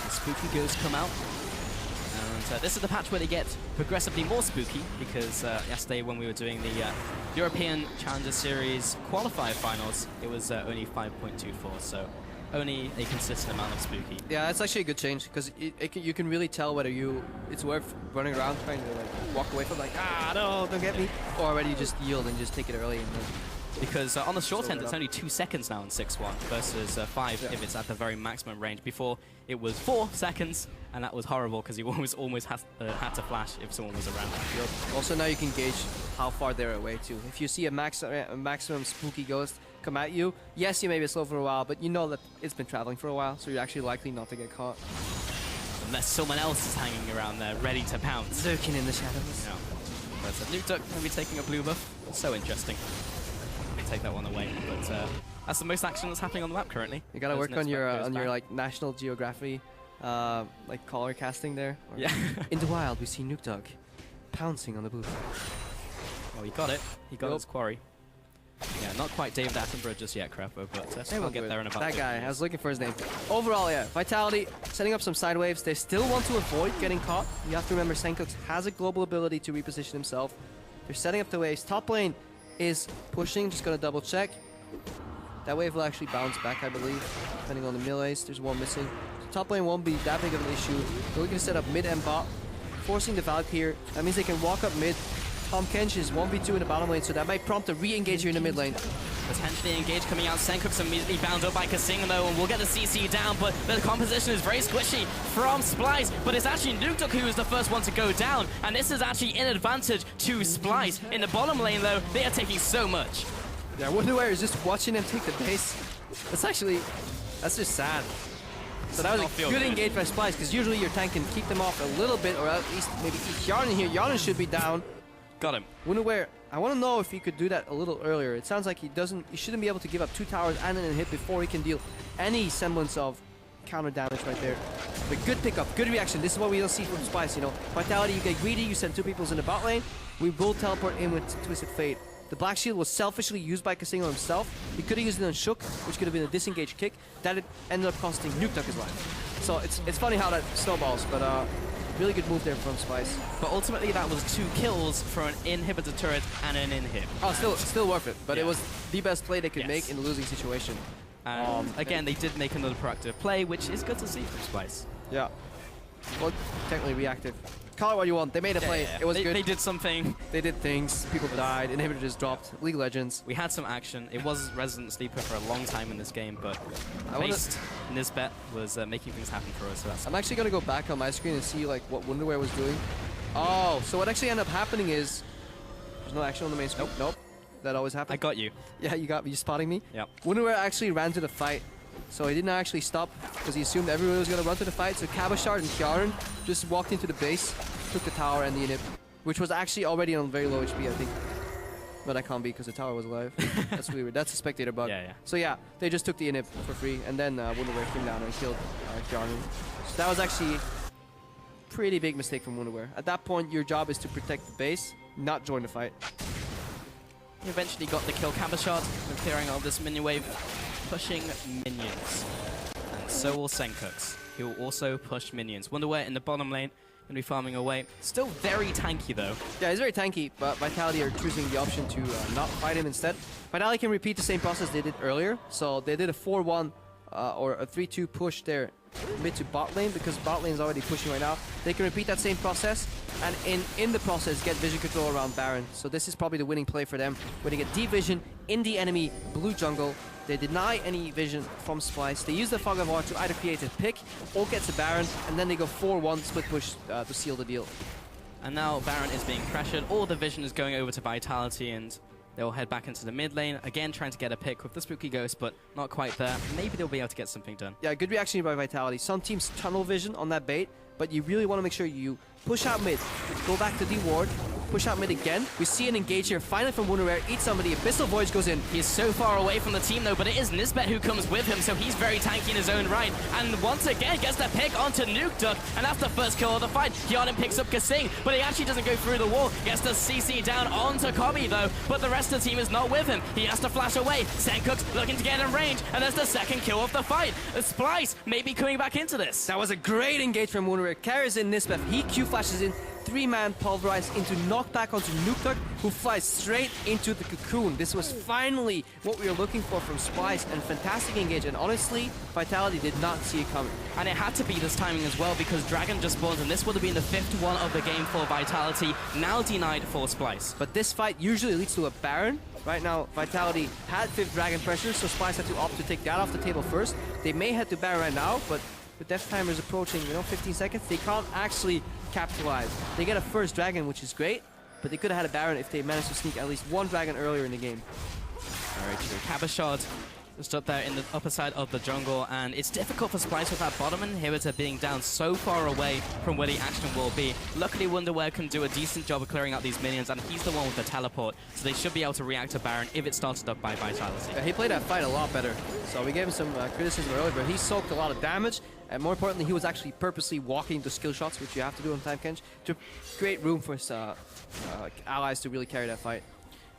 The spooky ghosts come out. And this is the patch where they get progressively more spooky, because yesterday when we were doing the European Challenger Series qualifier finals, it was only 5.24, so only a consistent amount of spooky. Yeah, that's actually a good change, because you can really tell whether it's worth running around trying to like walk away from like, no, don't get me, or whether you just yield and just take it early. And then because on the short end, it's only 2 seconds now in 6-1 versus 5 if it's at the very maximum range. Before, it was 4 seconds, and that was horrible because you almost had to flash if someone was around. Also, now you can gauge how far they're away too. If you see a maximum spooky ghost come at you, yes, you may be slow for a while, but you know that it's been traveling for a while, so you're actually likely not to get caught. Unless someone else is hanging around there, ready to pounce. Lurking in the shadows. No. But Nuketook will be taking a blue buff. So interesting. Take that one away, but that's the most action that's happening on the map currently. You gotta work on your like National Geography like color casting there. Yeah. In the wild, we see Nuketook pouncing on the blue. Oh, he got it. He got his quarry. Yeah, not quite David Attenborough just yet, Crappo, but we'll get there in about that 2 guy, minutes. I was looking for his name. Overall, yeah, Vitality setting up some side waves. They still want to avoid getting caught. You have to remember Senkux has a global ability to reposition himself. They're setting up the waves. Top lane is pushing, just gonna double check. That wave will actually bounce back, I believe, depending on the melees. There's one missing. So top lane won't be that big of an issue. They're looking to set up mid and bot, forcing the Valk here. That means they can walk up mid. Tahm Kench is 1v2 in the bottom lane, so that might prompt a re-engage here in the mid lane. Potentially engaged coming out. Senkux immediately bound up by Kasingamo, and we'll get the CC down, but the composition is very squishy from Splice, but it's actually Nuketook who is the first one to go down, and this is actually an advantage to Splice. In the bottom lane, though, they are taking so much. Yeah, Wonderware is just watching them take the base. That's just sad. So that was a good engage by Splice, because usually your tank can keep them off a little bit, or at least maybe eat Hjarnan here. Hjarnan should be down. Got him. Wonderware, I want to know if he could do that a little earlier. It sounds like he shouldn't be able to give up 2 towers and an hit before he can deal any semblance of counter damage right there. But good pickup, good reaction. This is what we don't see from Splice, you know. Vitality, you get greedy, you send 2 peoples in the bot lane. We will teleport in with Twisted Fate. The Black Shield was selfishly used by Kasingamo himself. He could have used it on Shook, which could have been a disengaged kick. That it ended up costing Nuketook his life. So it's funny how that snowballs, but really good move there from Splice. But ultimately, that was 2 kills for an inhibitor turret and an inhib. Oh, still worth it. But it was the best play they could make in a losing situation. Again, they did make another proactive play, which is good to see from Splice. Yeah. Well, technically reactive. Call it what you want. They made a play. It was good. They did something. They did things. People died. Inhibitor just dropped. League of Legends. We had some action. It was Resident Sleeper for a long time in this game, but Nisbet was making things happen for us. So that's I'm actually going to go back on my screen and see like what Wonderware was doing. Oh, so what actually ended up happening is there's no action on the main screen. Nope. That always happens. I got you. Yeah, you got me. You spotting me? Yep. Wonderware actually ran to the fight. So he didn't actually stop because he assumed everyone was going to run to the fight. So Kabashard and Hjarnan just walked into the base, took the tower and the inhib, which was actually already on very low HP, I think. But that can't be because the tower was alive. That's really weird. That's a spectator bug. Yeah. So yeah, they just took the inhib for free, and then Wonderware came down and killed Hjarnan. So that was actually a pretty big mistake from Wonderware. At that point, your job is to protect the base, not join the fight. He eventually got the kill. Cabochard with clearing all this minion wave, pushing minions. And so will Senkux. He will also push minions. Wonderwear in the bottom lane, going to be farming away. Still very tanky though. Yeah, he's very tanky, but Vitality are choosing the option to not fight him instead. Vitality can repeat the same process they did earlier. So they did a 4-1 or a 3-2 push there mid to bot lane, because bot lane is already pushing right now. They can repeat that same process and in the process get vision control around Baron. So this is probably the winning play for them, where they get deep vision in the enemy blue jungle. They deny any vision from Splyce. They use the Fog of War to either create a pick or get to Baron, and then they go 4-1 split push to seal the deal. And now Baron is being pressured. All the vision is going over to Vitality, and they'll head back into the mid lane. Again, trying to get a pick with the Spooky Ghost, but not quite there. Maybe they'll be able to get something done. Yeah, good reaction by Vitality. Some teams tunnel vision on that bait, but you really want to make sure you push out mid, go back to D-Ward, push out mid again. We see an engage here, finally from Wunderwear, eats somebody, Abyssal Voyage goes in. He's so far away from the team though, but it is Nisbet who comes with him, so he's very tanky in his own right. And once again gets the pick onto Nukeduck, and that's the first kill of the fight. Hyeonin picks up Kasing, but he actually doesn't go through the wall. Gets the CC down onto Kobbe though, but the rest of the team is not with him. He has to flash away. Senkux looking to get in range, and there's the second kill of the fight. Splyce may be coming back into this. That was a great engage from Wunderwear. Carries in Nisbet, he Q flashes in, 3-man pulverized into knockback onto Nukeduck, who flies straight into the cocoon. This was finally what we were looking for from Splyce, and fantastic engage, and honestly, Vitality did not see it coming. And it had to be this timing as well, because Dragon just spawned, and this would have been the 5th one of the game for Vitality, now denied for Splyce. But this fight usually leads to a Baron. Right now, Vitality had 5th Dragon pressure, so Splyce had to opt to take that off the table first. They may head to Baron right now, but with death timers approaching, 15 seconds, they can't actually capitalize. They get a first Dragon, which is great, but they could have had a Baron if they managed to sneak at least one Dragon earlier in the game. Very true. Cabochard just up there in the upper side of the jungle, and it's difficult for Splyce with that bottom inhibitor being down so far away from where the action will be. Luckily, Wunderwear can do a decent job of clearing out these minions, and he's the one with the teleport, so they should be able to react to Baron if it started up by Vitality. Yeah, he played that fight a lot better, so we gave him some criticism earlier, but he soaked a lot of damage, and more importantly, he was actually purposely walking the skill shots, which you have to do on Tahm Kench, to create room for his allies to really carry that fight.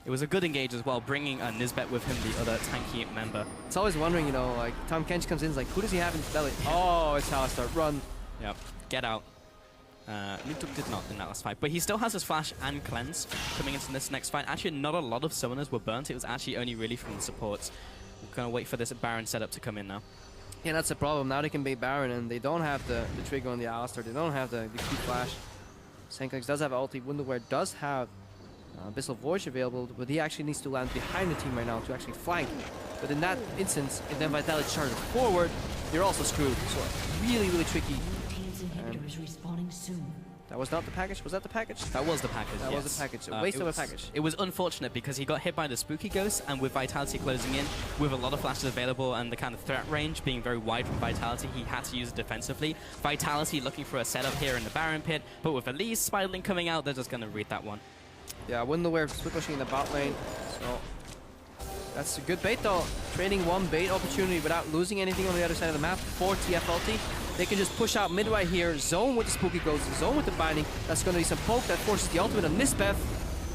It was a good engage as well, bringing Nisbet with him, the other tanky member. It's always wondering, like, Tahm Kench comes in, it's like, who does he have in his belly? Oh, it's Alistar, run. Yep, get out. Nukeduck did not in that last fight, but he still has his flash and cleanse coming into this next fight. Actually, not a lot of summoners were burnt. It was actually only really from the supports. We're going to wait for this Baron setup to come in now. Yeah, that's the problem. Now they can bait Baron, and they don't have the trigger on the Alistar. They don't have the Q flash. Senkux does have ulti. Wunderwear does have Abyssal Voyage available, but he actually needs to land behind the team right now to actually flank. But in that instance, if then Vitality charges forward, you're also screwed. So really, really tricky. Team's inhibitor is respawning soon. That was not the package? Was that the package? That was the package, That yes. was the package. A waste of a package. It was unfortunate because he got hit by the Spooky Ghost, and with Vitality closing in, with a lot of flashes available and the kind of threat range being very wide from Vitality, he had to use it defensively. Vitality looking for a setup here in the Baron pit, but with Elise, Spiderling coming out, they're just going to read that one. Yeah, Wunderwear split pushing in the bot lane. So that's a good bait though. Trading one bait opportunity without losing anything on the other side of the map for TF ulti. They can just push out mid right here, zone with the Spooky Ghost, zone with the binding. That's going to be some poke that forces the ultimate on Nisbeth.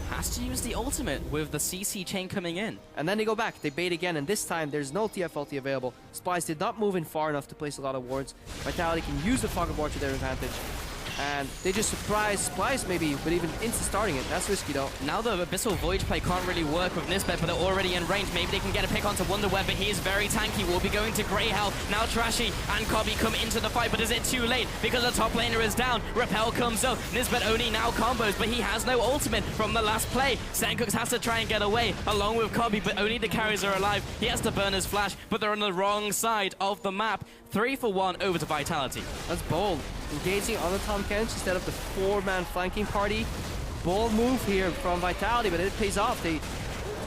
Has to use the ultimate with the CC chain coming in. And then they go back, they bait again, and this time there's no TF ulti available. Splyce did not move in far enough to place a lot of wards. Vitality can use the Fog of War to their advantage. And they just surprise Splyce maybe, but even insta-starting it. That's risky though. Now the Abyssal Voyage play can't really work with Nisbet, but they're already in range. Maybe they can get a pick onto Wunderwear, but he is very tanky. Will be going to Grey Hell. Now Trashy and Kobbe come into the fight, but is it too late? Because the top laner is down. Repel comes up. Nisbet only now combos, but he has no ultimate from the last play. Senkux has to try and get away, along with Kobbe, but only the carries are alive. He has to burn his flash, but they're on the wrong side of the map. 3 for 1 over to Vitality. That's bold. Engaging on the Tahm Kench instead of the 4-man flanking party. Bold move here from Vitality, but it pays off. They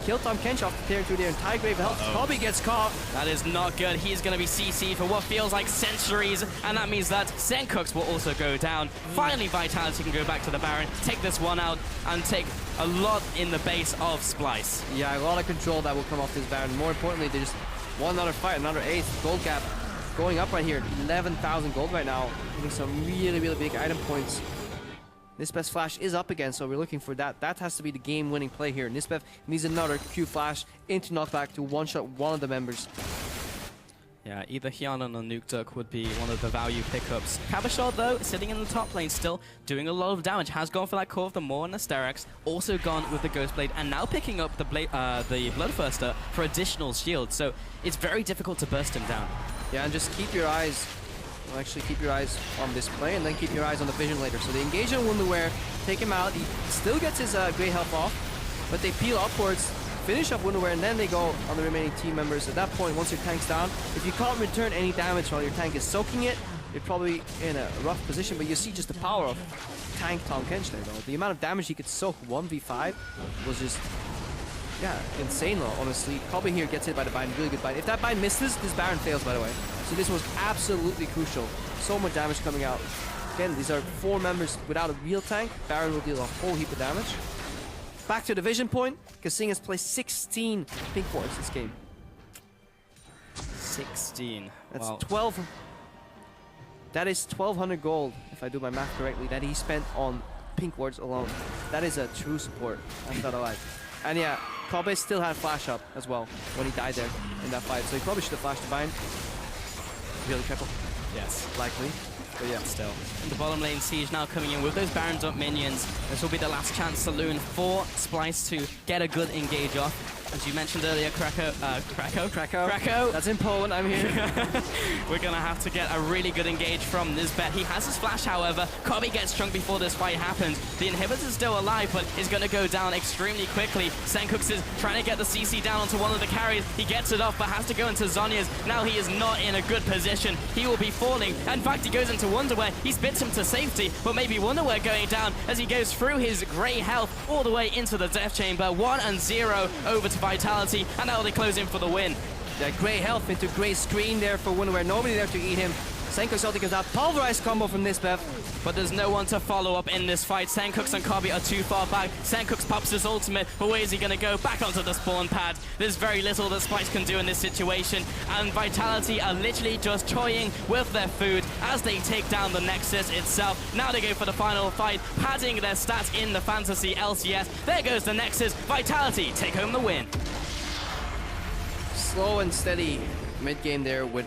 kill Tahm Kench off the through their entire grave health. Kobbe gets caught. That is not good. He's going to be CC'd for what feels like centuries, and that means that Senkux will also go down. Finally, Vitality can go back to the Baron, take this one out, and take a lot in the base of Splyce. Yeah, a lot of control that will come off this Baron. More importantly, they just won another fight, another ace. Gold gap going up right here. 11,000 gold right now. Getting some really, really big item points. Nispev's flash is up again, so we're looking for that. That has to be the game-winning play here. Nispev needs another Q flash into knockback to one-shot one of the members. Yeah, either Hyanon or Nuke Duck would be one of the value pickups. Cabochard, though, sitting in the top lane still, doing a lot of damage. Has gone for that Core of the Maw and Asterix. Also gone with the Ghost Blade, and now picking up the Bloodthirster for additional shield. So it's very difficult to burst him down. Yeah, and just keep your eyes... Well, actually, keep your eyes on this play, and then keep your eyes on the vision later. So they engage on Wunderwear, take him out. He still gets his Grey health off, but they peel upwards, finish up Wunderwear, and then they go on the remaining team members. At that point, once your tank's down, if you can't return any damage while your tank is soaking it, you're probably in a rough position. But you see just the power of tank Tahm Kench there, though. The amount of damage he could soak 1v5 was just... yeah, insane though, honestly. Kobe here gets hit by the bind, really good bind. If that bind misses, this Baron fails, by the way. So this was absolutely crucial. So much damage coming out. Again, these are 4 members without a real tank. Baron will deal a whole heap of damage. Back to the vision point. Kasing has placed 16 pink wards this game. 16. That's Wow. 12. That is 1,200 gold, if I do my math correctly, that he spent on pink wards alone. That is a true support. I'm not alive. And yeah, Kobe still had flash up as well when he died there in that fight. So he probably should have flashed the bind. Really careful. Yes. Likely. But yeah. Still. And the bottom lane Siege now coming in with those Barons up minions. This will be the last chance saloon for Splyce to get a good engage off. As you mentioned earlier, Krakow. That's in Poland, I'm here. We're going to have to get a really good engage from Nisbet. He has his flash, however. Kobe gets chunked before this fight happens. The inhibitor's still alive, but is going to go down extremely quickly. Senkux is trying to get the CC down onto one of the carries. He gets it off, but has to go into Zhonya's. Now he is not in a good position. He will be falling. In fact, he goes into Wunderwear. He spits him to safety, but maybe Wunderwear going down as he goes through his grey health all the way into the Death Chamber. 1-0 over to Vitality, and now they close in for the win. Yeah, grey health into grey screen there for Wunderwear. Nobody there to eat him. Senkux ulti goes out. Pulverized combo from Nisbev. But there's no one to follow up in this fight. Senkux and Kobe are too far back. Senkux pops his ultimate, but where is he going to go? Back onto the spawn pad. There's very little that Splyce can do in this situation, and Vitality are literally just toying with their food as they take down the Nexus itself. Now they go for the final fight, padding their stats in the Fantasy LCS. There goes the Nexus. Vitality take home the win. Slow and steady mid-game there with